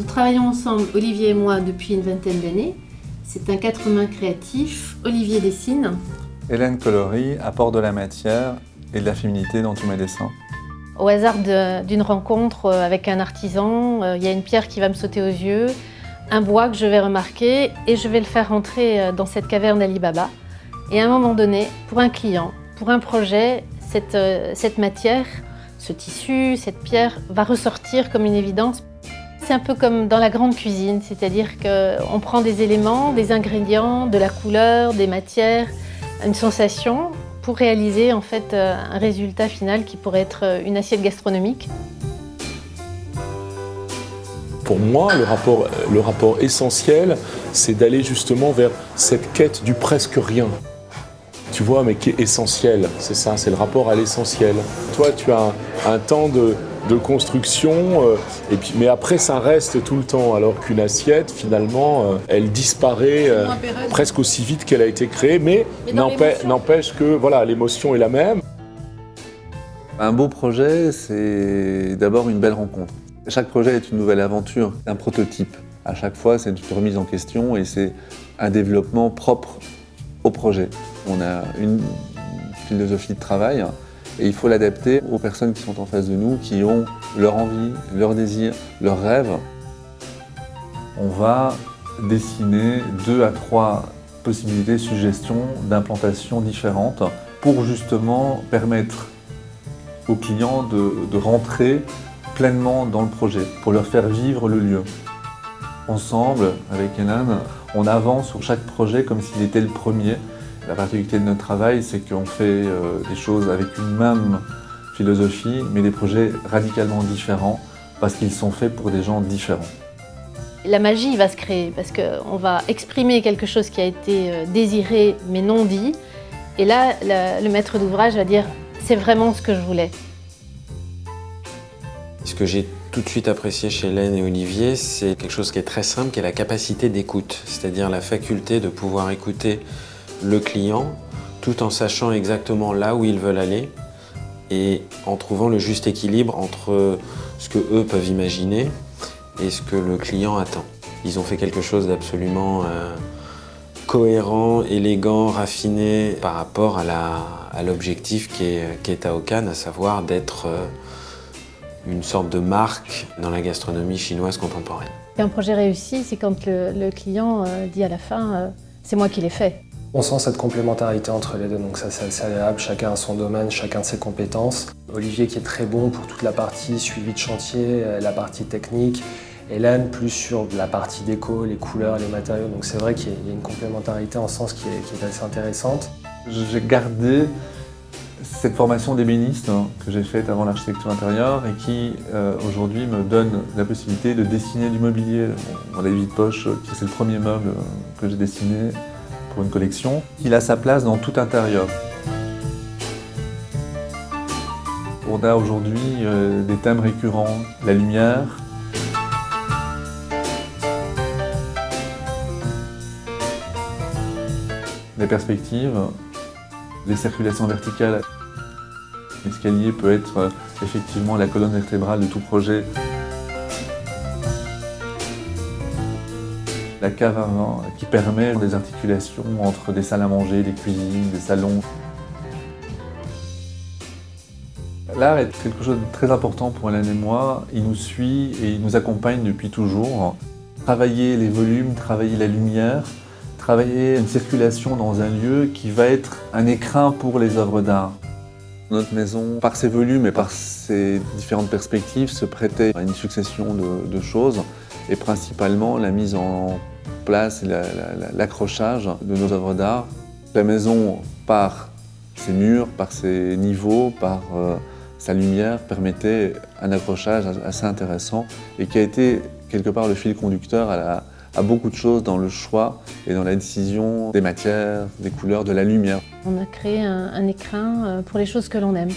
Nous travaillons ensemble, Olivier et moi, depuis une vingtaine d'années. C'est un quatre mains créatif. Olivier dessine. Hélène colorie, apporte de la matière et de la féminité dans tous mes dessins. Au hasard d'une rencontre avec un artisan, il y a une pierre qui va me sauter aux yeux, un bois que je vais remarquer et je vais le faire rentrer dans cette caverne d'Ali Baba. Et à un moment donné, pour un client, pour un projet, cette matière, ce tissu, cette pierre va ressortir comme une évidence. C'est un peu comme dans la grande cuisine, c'est-à-dire qu'on prend des éléments, des ingrédients, de la couleur, des matières, une sensation pour réaliser en fait un résultat final qui pourrait être une assiette gastronomique. Pour moi, le rapport essentiel, c'est d'aller justement vers cette quête du presque rien. Tu vois, mais qui est essentiel, c'est ça, c'est le rapport à l'essentiel. Toi, tu as un temps de construction, mais après ça reste tout le temps, alors qu'une assiette, finalement, elle disparaît presque aussi vite qu'elle a été créée, mais n'empêche que voilà, l'émotion est la même. Un beau projet, c'est d'abord une belle rencontre. Chaque projet est une nouvelle aventure, un prototype. À chaque fois, c'est une remise en question et c'est un développement propre au projet. On a une philosophie de travail et il faut l'adapter aux personnes qui sont en face de nous, qui ont leur envie, leur désir, leurs rêves. On va dessiner 2 à 3 possibilités, suggestions d'implantation différentes pour justement permettre aux clients de rentrer pleinement dans le projet, pour leur faire vivre le lieu. Ensemble, avec Hélène, on avance sur chaque projet comme s'il était le premier. La particularité de notre travail, c'est qu'on fait des choses avec une même philosophie, mais des projets radicalement différents, parce qu'ils sont faits pour des gens différents. La magie va se créer, parce qu'on va exprimer quelque chose qui a été désiré, mais non dit. Et là, le maître d'ouvrage va dire « c'est vraiment ce que je voulais ». Ce que j'ai tout de suite apprécié chez Hélène et Olivier, c'est quelque chose qui est très simple, qui est la capacité d'écoute, c'est-à-dire la faculté de pouvoir écouter le client tout en sachant exactement là où ils veulent aller et en trouvant le juste équilibre entre ce que eux peuvent imaginer et ce que le client attend. Ils ont fait quelque chose d'absolument cohérent, élégant, raffiné par rapport à l'objectif qui est Tao Can, à savoir d'être une sorte de marque dans la gastronomie chinoise contemporaine. Un projet réussi, c'est quand le client dit à la fin c'est moi qui l'ai fait. On sent cette complémentarité entre les deux, donc ça c'est assez agréable, chacun a son domaine, chacun de ses compétences. Olivier qui est très bon pour toute la partie suivi de chantier, la partie technique. Hélène plus sur la partie déco, les couleurs, les matériaux, donc c'est vrai qu'il y a une complémentarité en sens qui est assez intéressante. J'ai gardé cette formation d'ébéniste que j'ai faite avant l'architecture intérieure et qui aujourd'hui me donne la possibilité de dessiner du mobilier. Mon lit de poche, c'est le premier meuble que j'ai dessiné pour une collection. Il a sa place dans tout intérieur. On a aujourd'hui des thèmes récurrents, la lumière, les perspectives, les circulations verticales. L'escalier peut être effectivement la colonne vertébrale de tout projet. La cave à vin qui permet des articulations entre des salles à manger, des cuisines, des salons. L'art est quelque chose de très important pour Hélène et moi. Il nous suit et il nous accompagne depuis toujours. Travailler les volumes, travailler la lumière, travailler une circulation dans un lieu qui va être un écrin pour les œuvres d'art. Notre maison, par ses volumes et par ses différentes perspectives, se prêtait à une succession de choses et principalement la mise en place et l'accrochage de nos œuvres d'art. La maison, par ses murs, par ses niveaux, par sa lumière, permettait un accrochage assez intéressant et qui a été quelque part le fil conducteur à beaucoup de choses dans le choix et dans la décision des matières, des couleurs, de la lumière. On a créé un écrin pour les choses que l'on aime.